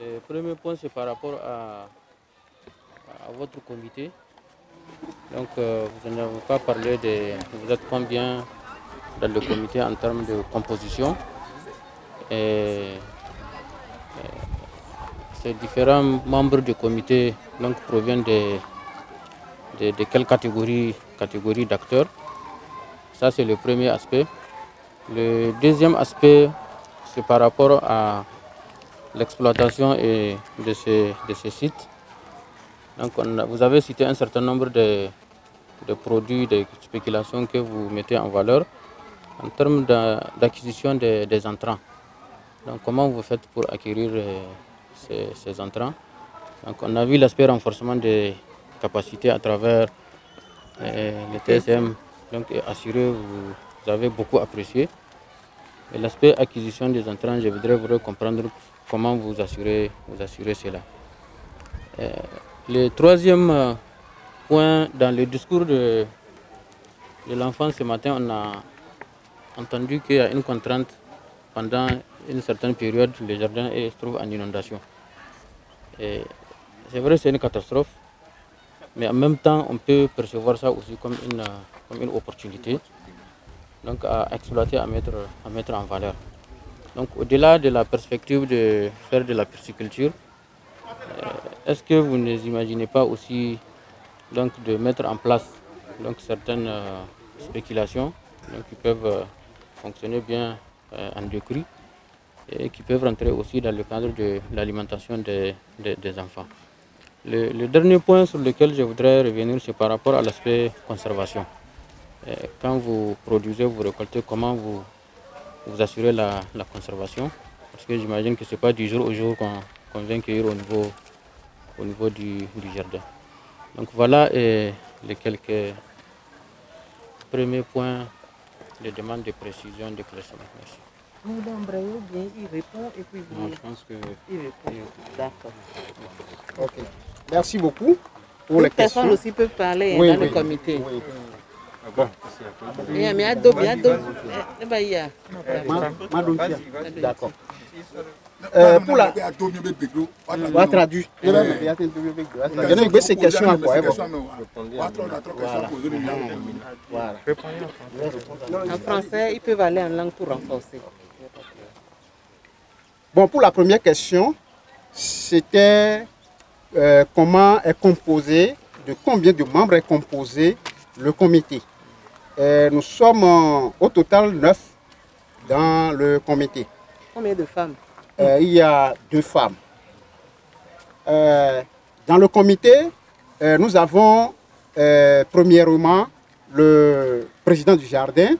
Le premier point, c'est par rapport à votre comité. Donc, vous n'avez pas parlé de... Vous êtes combien dans le comité en termes de composition? Et ces différents membres du comité donc, proviennent de quelle catégorie d'acteurs? Ça, c'est le premier aspect. Le deuxième aspect, c'est par rapport à l'exploitation de ces sites. Donc, vous avez cité un certain nombre de produits, de spéculations que vous mettez en valeur en termes d'acquisition des entrants. Donc, comment vous faites pour acquérir ces entrants? Donc, on a vu l'aspect renforcement des capacités à travers le TSM, donc assuré, vous avez beaucoup apprécié. Et l'aspect acquisition des entrants, je voudrais vous comprendre comment vous assurez cela. Le troisième point, dans le discours de l'enfant ce matin, on a entendu qu'il y a une contrainte pendant une certaine période, le jardin se trouve en inondation. C'est vrai, c'est une catastrophe, mais en même temps, on peut percevoir ça aussi comme une opportunité, donc à exploiter, à mettre en valeur. Donc, au-delà de la perspective de faire de la pisciculture, est-ce que vous ne imaginez pas aussi donc, de mettre en place donc, certaines spéculations donc, qui peuvent fonctionner bien en décrue et qui peuvent rentrer aussi dans le cadre de l'alimentation des enfants? Le dernier point sur lequel je voudrais revenir, c'est par rapport à l'aspect conservation. Quand vous produisez, vous récoltez, comment vous assurez la conservation? Parce que j'imagine que ce n'est pas du jour au jour qu'on vient cueillir au niveau du jardin. Donc voilà les quelques premiers points de demande de précision, de classement. Merci. Vous voulez embrayer ou bien il répond et puis vous... Non, je pense que... Il répond. D'accord. Ok. Merci beaucoup pour les questions. Les personnes aussi peuvent parler oui, dans le comité. Oui. Bon. Il y a d'autres. D'accord. Pour la... On va traduire. Ces questions à quoi? Voilà. En français, ils peuvent aller en langue pour renforcer. Bon, pour la première question, c'était comment est composé, de combien de membres est composé le comité. Nous sommes au total 9 dans le comité. Combien de femmes? Il y a 2 femmes. Dans le comité, nous avons premièrement le président du jardin,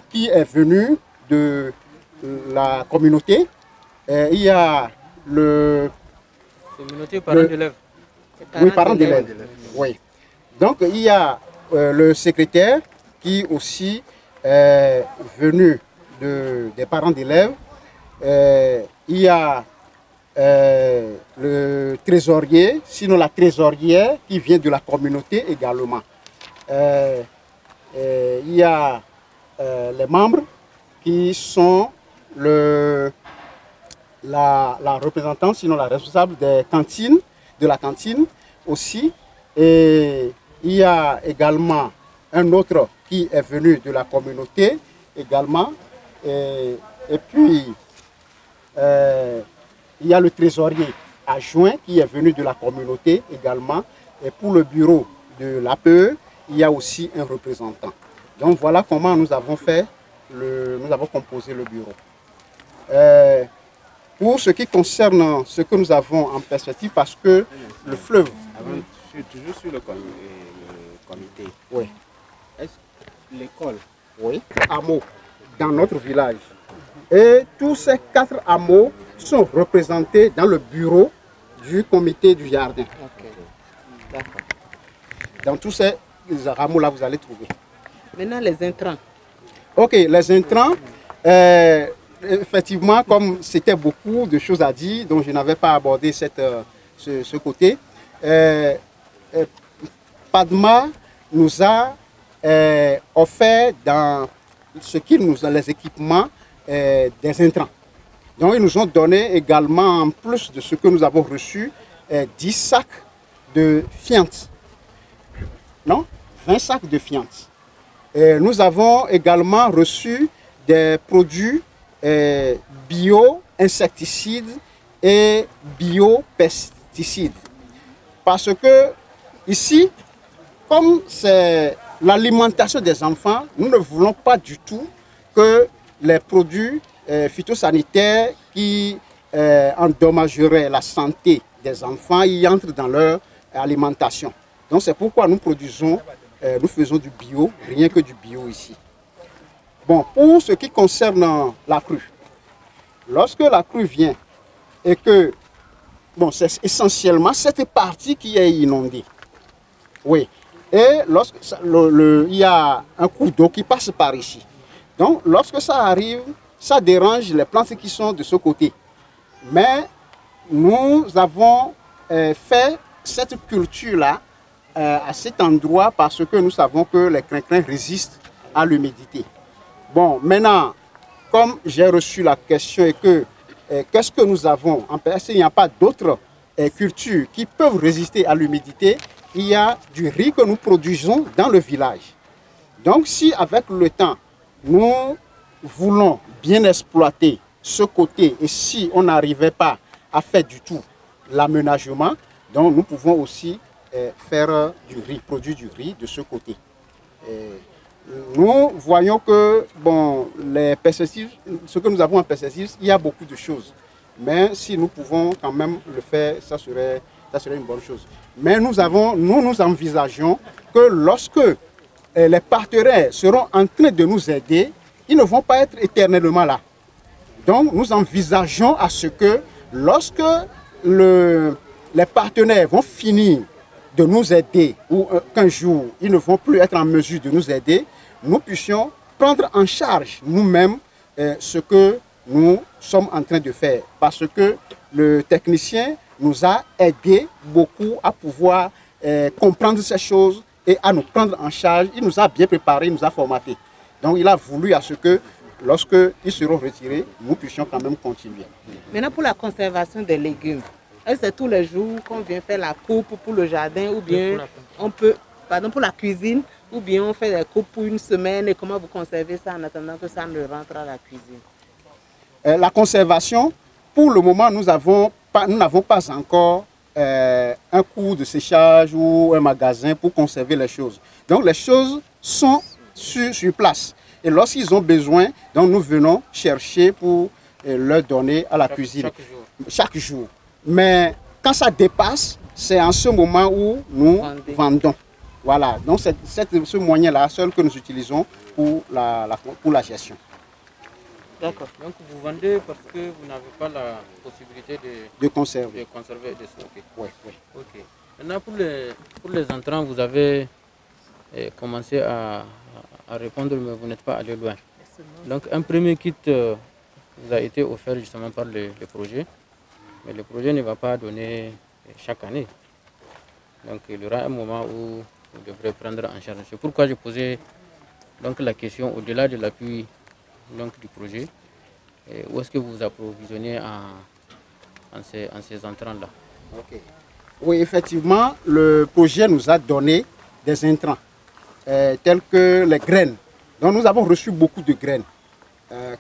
qui est venu de la communauté. Il y a le... Communauté parents d'élèves. Oui, parents d'élèves. Oui. Donc, il y a le secrétaire qui aussi est venu des parents d'élèves. Il y a le trésorier, sinon la trésorière qui vient de la communauté également. Il y a les membres qui sont la représentante, sinon la responsable des cantines, de la cantine aussi. Et il y a également un autre qui est venu de la communauté également. Et puis, il y a le trésorier adjoint qui est venu de la communauté également. Et pour le bureau de l'APE, il y a aussi un représentant. Donc voilà comment nous avons fait, nous avons composé le bureau. Pour ce qui concerne ce que nous avons en perspective, parce que le fleuve... Toujours sur le comité. Oui. Est-ce l'école? Oui, hameau dans notre village. Et tous ces 4 hameaux sont représentés dans le bureau du comité du jardin. Ok. D'accord. Dans tous ces hameaux-là, vous allez trouver. Maintenant, les intrants. Ok, les intrants, effectivement, comme c'était beaucoup de choses à dire, donc je n'avais pas abordé ce côté, Padma nous a offert dans ce qu'il nous a, les équipements des intrants. Donc ils nous ont donné également, en plus de ce que nous avons reçu, 10 sacs de fientes. Non, 20 sacs de fientes. Nous avons également reçu des produits bio-insecticides et bio-pesticides. Parce que ici, comme c'est l'alimentation des enfants, nous ne voulons pas du tout que les produits phytosanitaires qui endommageraient la santé des enfants y entrent dans leur alimentation. Donc c'est pourquoi nous produisons, nous faisons du bio, rien que du bio ici. Bon, pour ce qui concerne la crue, lorsque la crue vient et que, bon, c'est essentiellement cette partie qui est inondée. Oui. Et lorsque il y a un cours d'eau qui passe par ici. Donc, lorsque ça arrive, ça dérange les plantes qui sont de ce côté. Mais nous avons fait cette culture-là à cet endroit parce que nous savons que les crincrins résistent à l'humidité. Bon, maintenant, comme j'ai reçu la question et que qu'est-ce que nous avons en PS, il n'y a pas d'autres cultures qui peuvent résister à l'humidité. Il y a du riz que nous produisons dans le village. Donc si avec le temps, nous voulons bien exploiter ce côté et si on n'arrivait pas à faire du tout l'aménagement, donc nous pouvons aussi faire du riz, produire du riz de ce côté. Nous voyons que bon, les pesticides, ce que nous avons en pesticides, il y a beaucoup de choses. Mais si nous pouvons quand même le faire, ça serait une bonne chose. Mais nous envisageons que lorsque les partenaires seront en train de nous aider, ils ne vont pas être éternellement là. Donc nous envisageons à ce que lorsque les partenaires vont finir de nous aider ou qu'un jour ils ne vont plus être en mesure de nous aider, nous puissions prendre en charge nous-mêmes ce que nous sommes en train de faire. Parce que le technicien nous a aidé beaucoup à pouvoir comprendre ces choses et à nous prendre en charge. Il nous a bien préparés, il nous a formatés. Donc il a voulu à ce que lorsqu'ils seront retirés, nous puissions quand même continuer. Maintenant pour la conservation des légumes, est-ce que c'est tous les jours qu'on vient faire la coupe pour le jardin ou bien on peut, pardon, pour la cuisine, ou bien on fait des coupes pour une semaine et comment vous conservez ça en attendant que ça ne rentre à la cuisine? La conservation, pour le moment, nous n'avons pas encore un cours de séchage ou un magasin pour conserver les choses. Donc les choses sont sur place. Et lorsqu'ils ont besoin, donc nous venons chercher pour leur donner à la cuisine. Chaque jour. Mais quand ça dépasse, c'est en ce moment où nous vendons. Voilà, donc c'est ce moyen-là seul que nous utilisons pour la gestion. D'accord. Donc vous vendez parce que vous n'avez pas la possibilité de conserver. De conserver et de stocker. Oui, oui. Ok. Maintenant pour les entrants, vous avez commencé à répondre, mais vous n'êtes pas allé loin. Donc un premier kit vous a été offert justement par le projet. Mais le projet ne va pas donner chaque année. Donc il y aura un moment où vous devrez prendre en charge. C'est pourquoi je posais donc la question au-delà de l'appui du projet. Où est-ce que vous vous approvisionnez en ces entrants-là? Okay. Oui, effectivement, le projet nous a donné des intrants tels que les graines. Donc nous avons reçu beaucoup de graines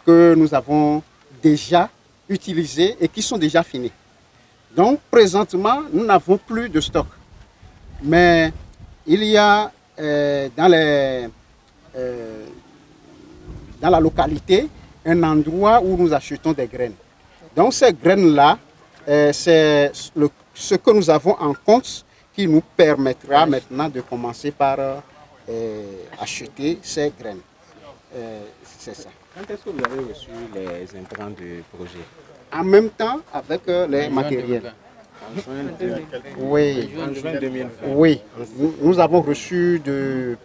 que nous avons déjà utilisées et qui sont déjà finies. Donc présentement, nous n'avons plus de stock. Mais il y a dans la localité un endroit où nous achetons des graines. Donc ces graines-là, c'est ce que nous avons en compte qui nous permettra maintenant de commencer par acheter ces graines. C'est ça. Quand est-ce que vous avez reçu les intrants du projet? En même temps avec les matériels. En juin 2020. Oui. En juin 2020. Oui. Nous avons reçu de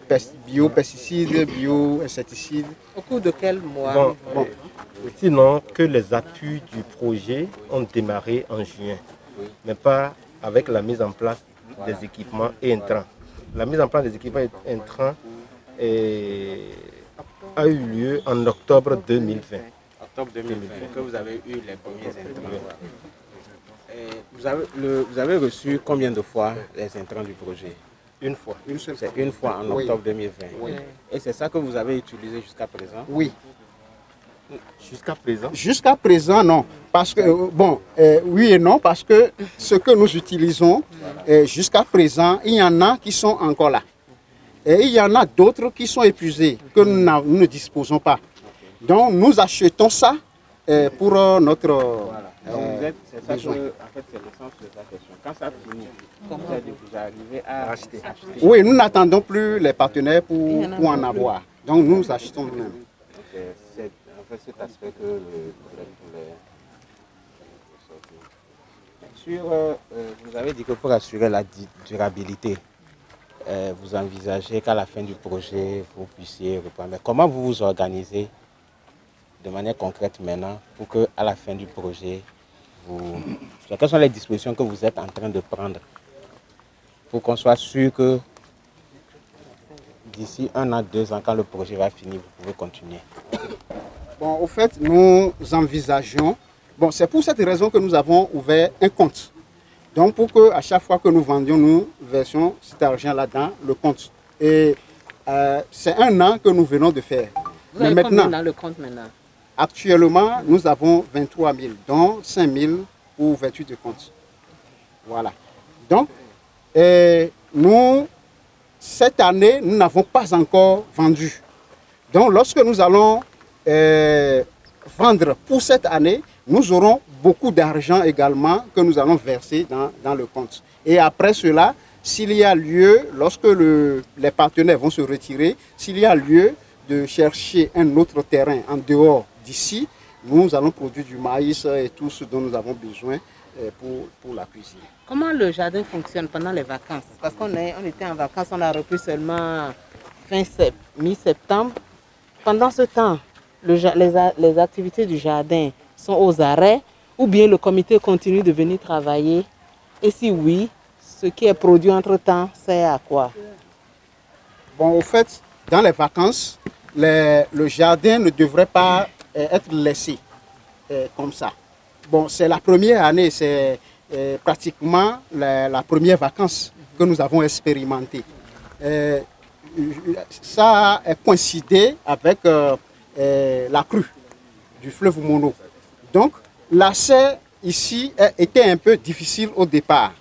biopesticides, bio-insecticides. Au cours de quel mois? Bon. Sinon, que les appuis du projet ont démarré en juin, mais pas avec la mise en place des équipements et intrants. La mise en place des équipements et intrants a eu lieu en octobre 2020. octobre 2020 que vous avez eu les premiers intrants. Vous avez reçu combien de fois les intrants du projet? Une fois. Une seule fois. C'est une fois en Oui. octobre 2020. Oui. Et c'est ça que vous avez utilisé jusqu'à présent? Oui. Jusqu'à présent. Jusqu'à présent, non. Parce que, oui et non, parce que ce que nous utilisons, jusqu'à présent, il y en a qui sont encore là. Et il y en a d'autres qui sont épuisés, que nous ne disposons pas. Donc, nous achetons ça pour notre C'est ça besoin. que, en fait, c'est le sens de ta question. Quand ça finit, vous arrivez à acheter. Oui, nous n'attendons plus les partenaires pour en avoir. Donc, nous achetons nous-mêmes. C'est en fait cet aspect que sur, vous avez dit que pour assurer la durabilité, vous envisagez qu'à la fin du projet, vous puissiez reprendre. Mais comment vous vous organisez de manière concrète maintenant pour qu'à la fin du projet, quelles sont les dispositions que vous êtes en train de prendre pour qu'on soit sûr que d'ici 1 an, 2 ans, quand le projet va finir, vous pouvez continuer? Bon, au fait, nous envisageons, c'est pour cette raison que nous avons ouvert un compte. Donc, pour qu'à chaque fois que nous vendions, nous versions cet argent-là dans le compte. Et c'est 1 an que nous venons de faire. Vous avez combien dans le compte maintenant? Actuellement, nous avons 23 000, dont 5 000 pour ouverture de compte. Voilà. Donc, nous, cette année, nous n'avons pas encore vendu. Donc, lorsque nous allons vendre pour cette année, nous aurons beaucoup d'argent également que nous allons verser dans le compte. Et après cela, s'il y a lieu, lorsque les partenaires vont se retirer, s'il y a lieu de chercher un autre terrain en dehors d'ici, nous allons produire du maïs et tout ce dont nous avons besoin pour la cuisine. Comment le jardin fonctionne pendant les vacances? Parce qu'on était en vacances, on a repris seulement mi-septembre. Pendant ce temps, les activités du jardin sont aux arrêts ou bien le comité continue de venir travailler? Et si oui, ce qui est produit entre-temps, c'est à quoi? Bon, au fait, dans les vacances, le jardin ne devrait pas être laissé comme ça. Bon, c'est la première année, c'est pratiquement la première vacance que nous avons expérimenté. Ça a coïncidé avec la crue du fleuve Mono. Donc, l'accès ici était un peu difficile au départ.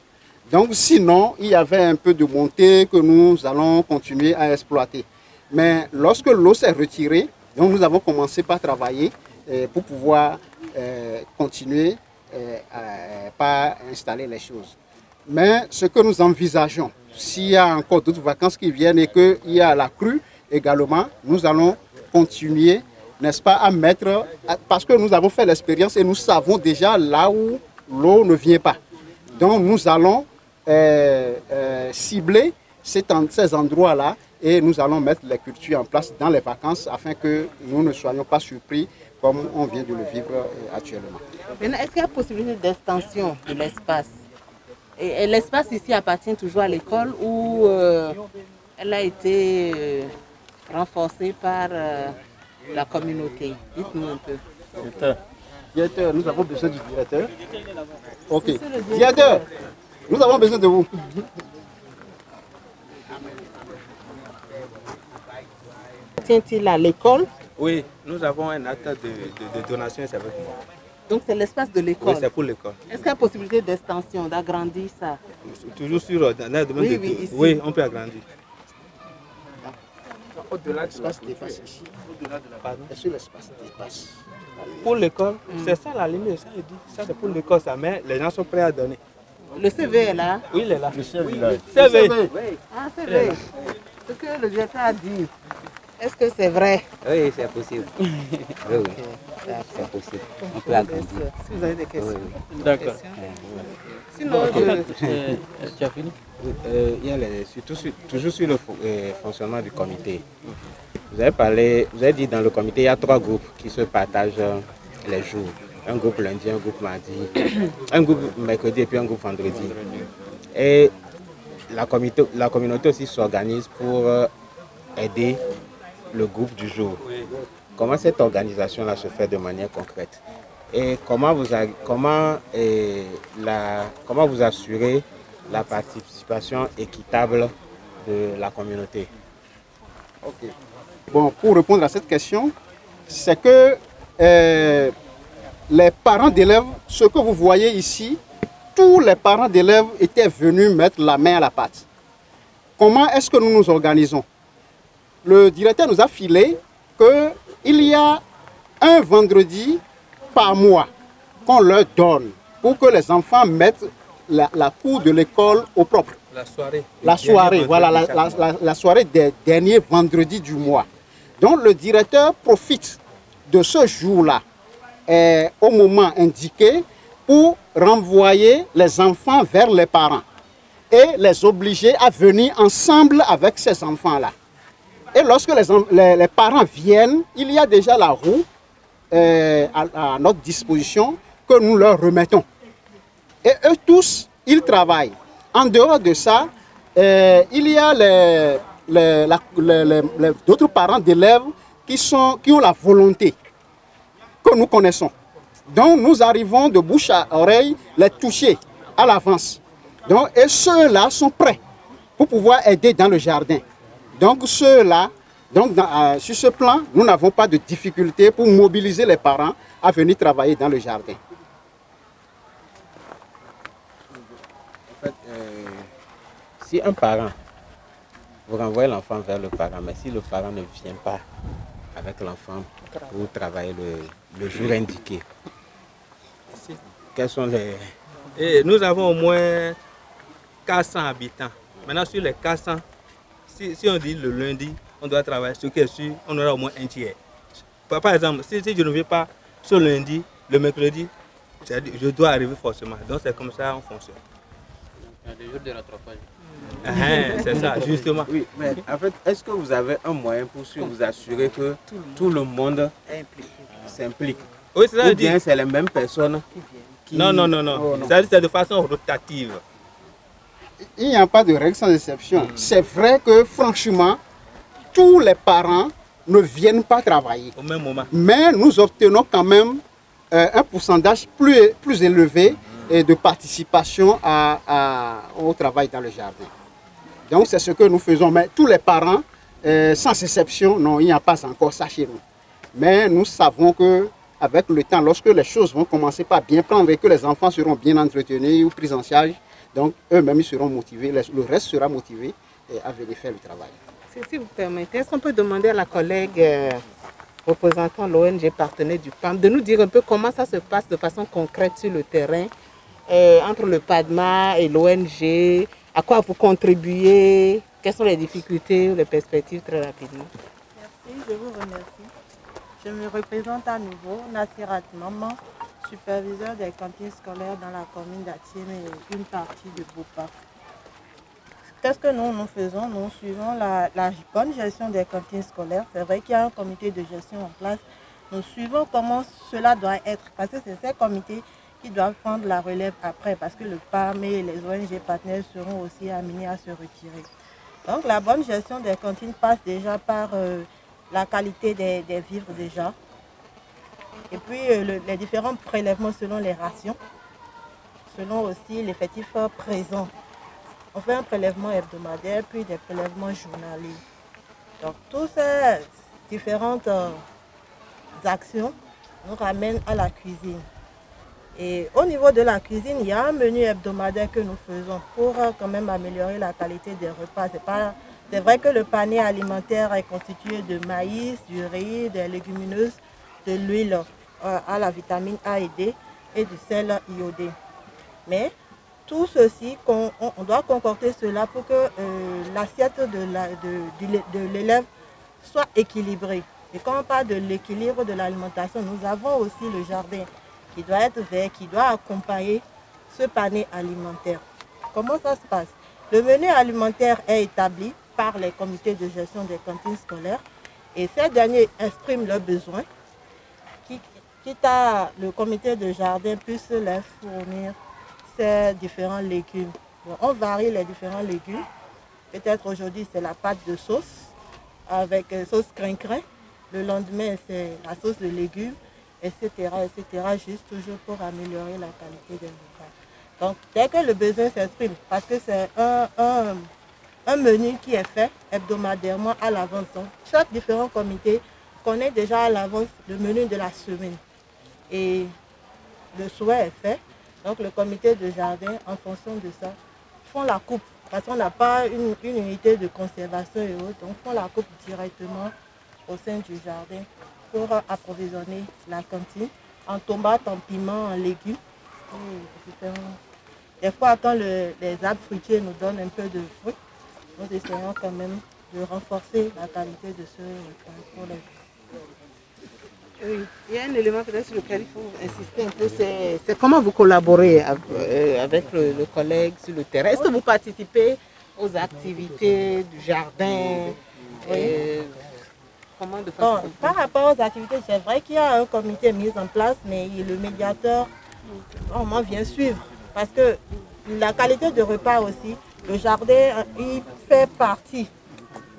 Donc, sinon, il y avait un peu de montée que nous allons continuer à exploiter. Mais lorsque l'eau s'est retirée, donc nous avons commencé par travailler pour pouvoir continuer par installer les choses. Mais ce que nous envisageons, s'il y a encore d'autres vacances qui viennent et qu'il y a la crue également, nous allons continuer, n'est-ce pas, à mettre, parce que nous avons fait l'expérience et nous savons déjà là où l'eau ne vient pas. Donc nous allons cibler ces endroits-là et nous allons mettre les cultures en place dans les vacances afin que nous ne soyons pas surpris comme on vient de le vivre actuellement. Maintenant, est-ce qu'il y a possibilité d'extension de l'espace? Et l'espace ici appartient toujours à l'école ou elle a été renforcée par la communauté? Dites-nous un peu. Directeur, nous avons besoin du directeur. Ok. Directeur, nous avons besoin de vous. Tient-il à l'école? Oui, nous avons un acte de donation, c'est avec moi. Donc c'est l'espace de l'école. Oui, c'est pour l'école. Est-ce qu'il y a possibilité d'extension, d'agrandir ça? Toujours sur dans le domaine Oui, ici. Oui, on peut agrandir. Au-delà de l'espace dépasse ici. Est-ce que l'espace dépasse? Pour l'école, c'est ça la limite, ça je dis. Ça c'est pour l'école, ça, mais les gens sont prêts à donner. Le CV est là? Oui, il est là. Le chef village. CV. Ah, CV. Ce que le directeur a dit, est-ce que c'est vrai? Oui, c'est possible. Oui, oui, c'est possible. On peut agrandir. Si vous avez des questions. D'accord. Sinon, Tu as fini? Il y a toujours sur le fonctionnement du comité. Vous avez dit dans le comité, il y a 3 groupes qui se partagent les jours. Un groupe lundi, un groupe mardi, un groupe mercredi et puis un groupe vendredi. Et la communauté aussi s'organise pour aider le groupe du jour. comment cette organisation-là se fait de manière concrète? Et comment vous assurez la participation équitable de la communauté? Ok. Bon, pour répondre à cette question, c'est que les parents d'élèves, ce que vous voyez ici, tous les parents d'élèves étaient venus mettre la main à la pâte. Comment est-ce que nous nous organisons? Le directeur nous a filé qu'il y a un vendredi par mois qu'on leur donne pour que les enfants mettent la cour de l'école au propre. La soirée, voilà, la soirée des derniers vendredis du mois. Donc le directeur profite de ce jour-là, au moment indiqué, pour renvoyer les enfants vers les parents et les obliger à venir ensemble avec ces enfants-là. Et lorsque les parents viennent, il y a déjà la roue à notre disposition que nous leur remettons. Et eux tous, ils travaillent. En dehors de ça, il y a d'autres parents d'élèves qui ont la volonté que nous connaissons. Donc nous arrivons de bouche à oreille les toucher à l'avance. Et ceux-là sont prêts pour pouvoir aider dans le jardin. Donc ceux-là, sur ce plan, nous n'avons pas de difficulté pour mobiliser les parents à venir travailler dans le jardin. En fait, si un parent, vous renvoyez l'enfant vers le parent, mais si le parent ne vient pas avec l'enfant pour travailler le jour indiqué, quels sont les... Et nous avons au moins 400 habitants. Maintenant, sur les 400, si on dit le lundi, on doit travailler, ce qui est sûr, on aura au moins un tiers. Par exemple, si je ne viens pas ce lundi, le mercredi, je dois arriver forcément. Donc c'est comme ça qu'on fonctionne. Il y a des jours de rattrapage. C'est ça, justement. Oui, mais en fait, est-ce que vous avez un moyen pour vous assurer que tout le monde s'implique? Oui, c'est ça. Ou bien c'est les mêmes personnes qui... Non. C'est de façon rotative. Il n'y a pas de règle sans exception. C'est vrai que franchement, tous les parents ne viennent pas travailler. Au même moment. Mais nous obtenons quand même un pourcentage plus élevé de participation au travail dans le jardin. Donc c'est ce que nous faisons. Mais tous les parents, sans exception, non, il n'y a pas encore ça chez nous. Mais nous savons que avec le temps, lorsque les choses vont commencer par bien prendre et que les enfants seront bien entretenus ou pris en charge, donc eux-mêmes ils seront motivés, le reste sera motivé à venir faire le travail. Si vous permettez, est-ce qu'on peut demander à la collègue représentant l'ONG partenaire du PAM de nous dire un peu comment ça se passe de façon concrète sur le terrain entre le PADMA et l'ONG, à quoi vous contribuez, quelles sont les difficultés ou les perspectives très rapidement. Merci, je vous remercie. Je me représente à nouveau, Nassirat Maman, superviseur des cantines scolaires dans la commune d'Atiem et une partie de Bopa. Qu'est-ce que nous faisons? Nous suivons la bonne gestion des cantines scolaires. C'est vrai qu'il y a un comité de gestion en place. Nous suivons comment cela doit être, parce que c'est ces comités qui doivent prendre la relève après, parce que le PAM et les ONG partenaires seront aussi amenés à se retirer. Donc la bonne gestion des cantines passe déjà par la qualité des vivres déjà, et puis les différents prélèvements selon les rations, selon aussi l'effectif présent. On fait un prélèvement hebdomadaire, puis des prélèvements journaliers. Donc toutes ces différentes actions nous ramènent à la cuisine. Et au niveau de la cuisine, il y a un menu hebdomadaire que nous faisons pour quand même améliorer la qualité des repas. C'est vrai que le panier alimentaire est constitué de maïs, du riz, des légumineuses, de l'huile à la vitamine A et D et du sel iodé. Mais tout ceci, on doit concocter cela pour que l'assiette de l'élève soit équilibrée. Et quand on parle de l'équilibre de l'alimentation, nous avons aussi le jardin qui doit être vert, qui doit accompagner ce panier alimentaire. Comment ça se passe? Le menu alimentaire est établi par les comités de gestion des cantines scolaires et ces derniers expriment leurs besoins, quitte à le comité de jardin puisse leur fournir ces différents légumes. Bon, on varie les différents légumes. Peut-être aujourd'hui c'est la pâte de sauce avec sauce crin-crin. Le lendemain, c'est la sauce de légumes, etc., juste toujours pour améliorer la qualité des repas. Donc, dès que le besoin s'exprime, parce que c'est un menu qui est fait hebdomadairement à l'avance. Donc, chaque différent comité connaît déjà à l'avance le menu de la semaine. Et le souhait est fait. Donc, le comité de jardin, en fonction de ça, font la coupe. Parce qu'on n'a pas une unité de conservation et autres. Donc, font la coupe directement au sein du jardin pour approvisionner la cantine en tomates, en piments, en légumes. Des fois, quand les arbres fruitiers nous donnent un peu de fruits, nous essayons quand même de renforcer la qualité de ce repas pour les gens. Oui, il y a un élément peut-être sur lequel il faut insister un peu, c'est comment vous collaborez avec le collègue sur le terrain. Est-ce que vous participez aux activités du jardin? Comment de façon... Par rapport aux activités, c'est vrai qu'il y a un comité mis en place, mais le médiateur vraiment vient suivre. Parce que la qualité de repas aussi, le jardin, il fait partie,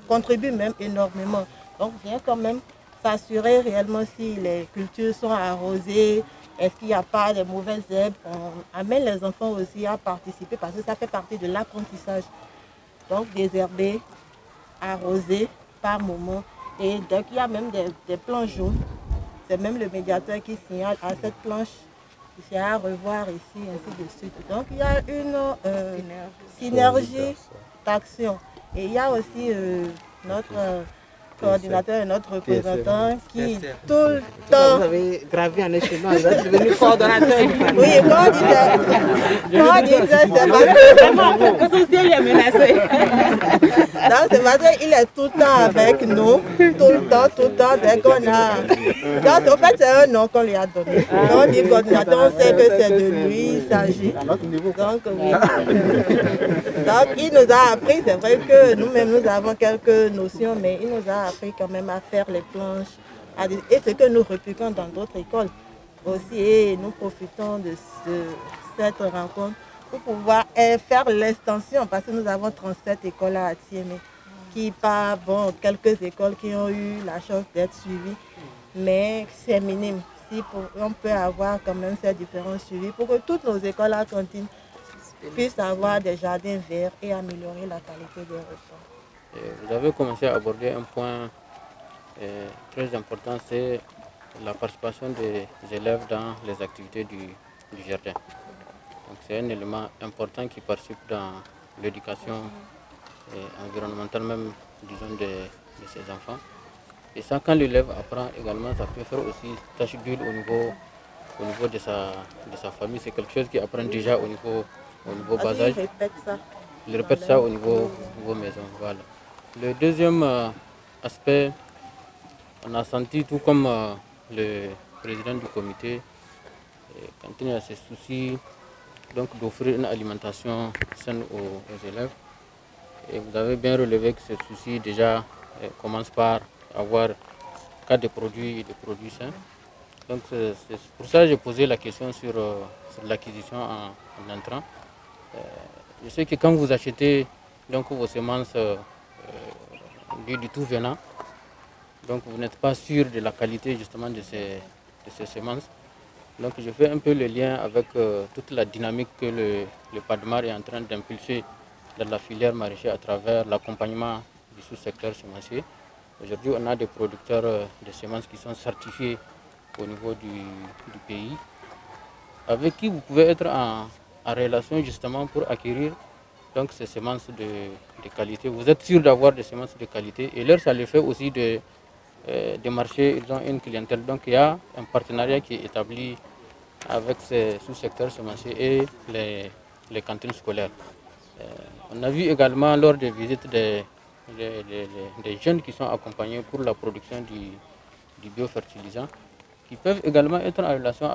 contribue même énormément. Donc, vient quand même s'assurer réellement si les cultures sont arrosées, est-ce qu'il n'y a pas de mauvaises herbes. On amène les enfants aussi à participer parce que ça fait partie de l'apprentissage. Donc, désherber, arroser par moment. Et dès qu'il y a même des planches jaunes, c'est même le médiateur qui signale à cette planche, c'est à revoir ici, ainsi de suite. Donc il y a une synergie d'action. Et il y a aussi notre coordinateur et notre représentant qui tout le temps... Vous avez gravé en échelon, vous êtes devenu coordonnateur. Oui, coordinateur, c'est vraiment le social est menacé. Donc c'est parce qu'il est tout le temps avec nous, tout le temps, dès qu'on a... Donc en fait c'est un nom qu'on lui a donné. Quand on dit coordinateur, on sait que c'est de lui il s'agit. Donc oui. Donc il nous a appris, c'est vrai que nous-mêmes nous avons quelques notions, mais il nous a appris quand même à faire les planches. Et ce que nous répliquons dans d'autres écoles aussi. Et nous profitons de cette rencontre pour pouvoir faire l'extension, parce que nous avons 37 écoles à Atiémé, qui par quelques écoles qui ont eu la chance d'être suivies, mais c'est minime. Si on peut avoir quand même ces différents suivis pour que toutes nos écoles à cantine puissent avoir des jardins verts et améliorer la qualité des repas. Vous avez commencé à aborder un point très important, c'est la participation des élèves dans les activités du jardin. C'est un élément important qui participe dans l'éducation environnementale même, disons, de ces enfants. Et ça, quand l'élève apprend également, ça peut faire aussi tâche d'huile au niveau de sa famille. C'est quelque chose qu'il apprend déjà au niveau bas âge. Il répète ça au niveau maison. Voilà. Le deuxième aspect, on a senti, tout comme le président du comité, quand il a ses soucis d'offrir une alimentation saine aux élèves. Et vous avez bien relevé que ces soucis déjà commencent par avoir cas de produits sains. Donc c'est pour ça que j'ai posé la question sur l'acquisition en entrant. Je sais que quand vous achetez vos semences du tout venant, donc vous n'êtes pas sûr de la qualité justement de ces semences. Donc je fais un peu le lien avec toute la dynamique que le PADMAR est en train d'impulser dans la filière maraîchère à travers l'accompagnement du sous-secteur semencier. Aujourd'hui, on a des producteurs de semences qui sont certifiés au niveau du pays, avec qui vous pouvez être en relation justement pour acquérir ces semences de qualité. Vous êtes sûr d'avoir des semences de qualité et leur ça les fait aussi des marchés, ils ont une clientèle. Donc il y a un partenariat qui est établi avec ces sous-secteurs semenciers et les cantines scolaires. On a vu également lors des visites des jeunes qui sont accompagnés pour la production du biofertilisant, qui peuvent également être en relation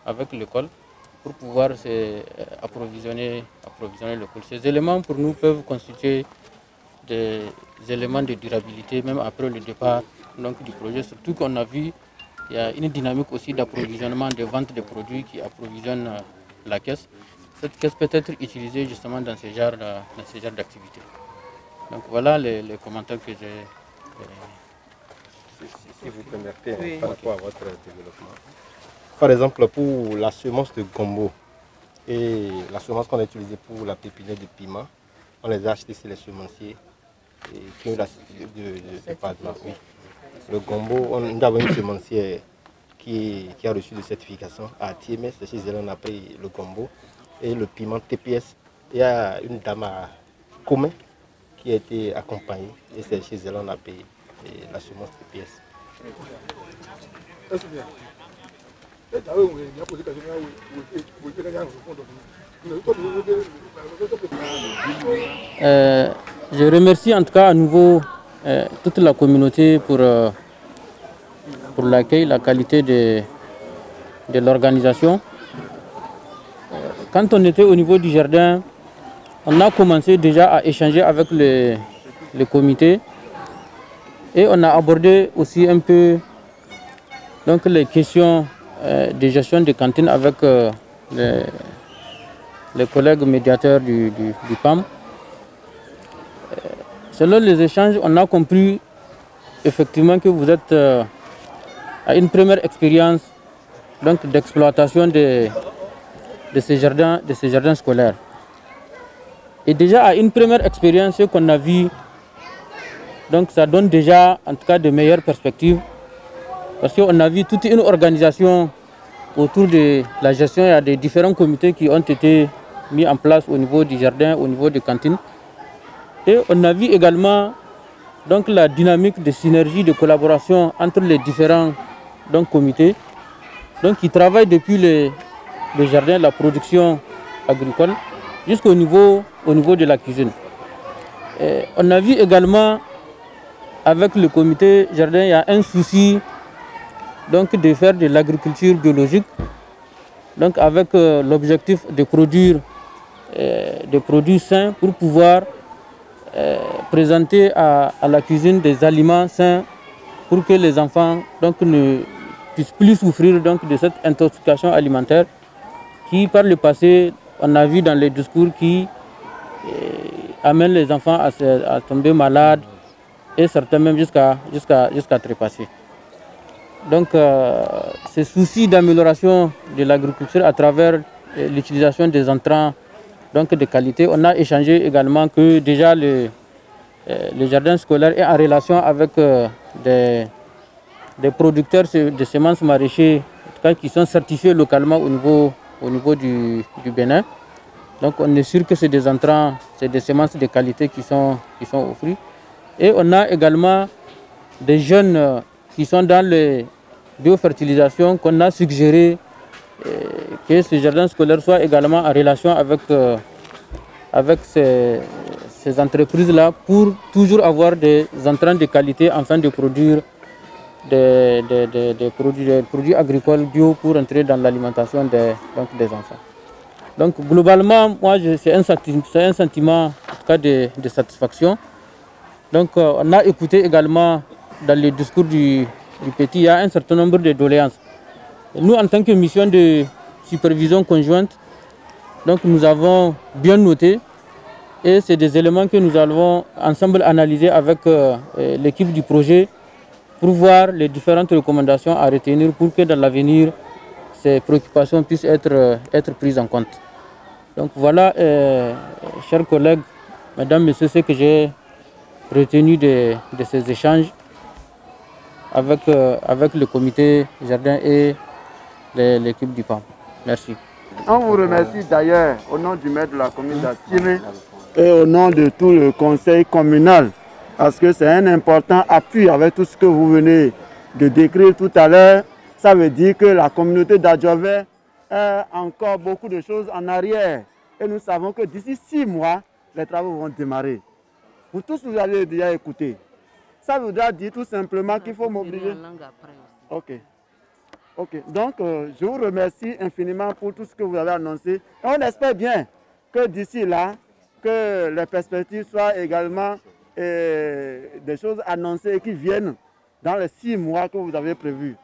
avec l'école pour pouvoir approvisionner l'école. Ces éléments pour nous peuvent constituer des éléments de durabilité même après le départ du projet, surtout qu'on a vu il y a une dynamique aussi d'approvisionnement, de vente de produits qui approvisionnent la caisse. Cette caisse peut être utilisée justement dans ce genre d'activité. Donc voilà les commentaires que j'ai si vous permettez, Oui. par rapport à votre développement. Par exemple, pour la semence de gombo et la semence qu'on a utilisée pour la pépinière de piment, on les a achetées chez les semenciers et qui ont la oui. Le gombo, nous avons une semencière qui a reçu de certification à Tiémé, c'est chez elle on a pris le gombo et le piment TPS. Il y a une dame à Comé qui a été accompagnée et c'est chez elle on a payé la semence TPS. Je remercie en tout cas à nouveau toute la communauté pour l'accueil, la qualité de l'organisation. Quand on était au niveau du jardin, on a commencé déjà à échanger avec le comité et on a abordé aussi un peu donc, les questions de gestion des cantines avec les collègues médiateurs du PAM. Selon les échanges, on a compris effectivement que vous êtes à une première expérience d'exploitation de ces jardins scolaires. Et déjà à une première expérience, ce qu'on a vu, donc ça donne déjà en tout cas de meilleures perspectives. Parce qu'on a vu toute une organisation autour de la gestion. Il y a des différents comités qui ont été mis en place au niveau du jardin, au niveau des cantines. Et on a vu également donc, la dynamique de synergie, de collaboration entre les différents comités qui travaillent depuis le jardin, la production agricole, jusqu'au niveau de la cuisine. Et on a vu également avec le comité jardin, il y a un souci de faire de l'agriculture biologique, avec l'objectif de produire des produits sains pour pouvoir présenter à la cuisine des aliments sains pour que les enfants ne puissent plus souffrir de cette intoxication alimentaire qui par le passé on a vu dans les discours qui amènent les enfants à tomber malades et certains même jusqu'à trépasser. Donc ce souci d'amélioration de l'agriculture à travers l'utilisation des intrants de qualité, on a échangé également que déjà le jardin scolaire est en relation avec des producteurs de semences maraîchers en tout cas, qui sont certifiés localement au niveau du Bénin. Donc on est sûr que c'est des intrants, c'est des semences de qualité qui sont offertes. Et on a également des jeunes qui sont dans les biofertilisation qu'on a suggéré que ce jardin scolaire soit également en relation avec ces entreprises-là pour toujours avoir des intrants de qualité afin de produire des produits agricoles bio pour entrer dans l'alimentation des enfants. Donc globalement, moi c'est un sentiment en tout cas de satisfaction. Donc on a écouté également dans le discours du petit, il y a un certain nombre de doléances. Nous, en tant que mission de supervision conjointe, donc nous avons bien noté et c'est des éléments que nous allons ensemble analyser avec l'équipe du projet pour voir les différentes recommandations à retenir pour que dans l'avenir, ces préoccupations puissent être prises en compte. Donc voilà, chers collègues, mesdames, messieurs, ce que j'ai retenu de ces échanges avec le comité jardin et l'équipe du PAM. Merci. On vous remercie d'ailleurs au nom du maire de la commune d'Atiémé et au nom de tout le conseil communal parce que c'est un important appui avec tout ce que vous venez de décrire tout à l'heure. Ça veut dire que la communauté d'Adjové a encore beaucoup de choses en arrière et nous savons que d'ici 6 mois, les travaux vont démarrer. Vous tous, vous allez déjà écouter. Ça voudra dire tout simplement qu'il faut mobiliser. Ok. Ok. Donc, je vous remercie infiniment pour tout ce que vous avez annoncé. Et on espère bien que d'ici là, que les perspectives soient également des choses annoncées qui viennent dans les 6 mois que vous avez prévus.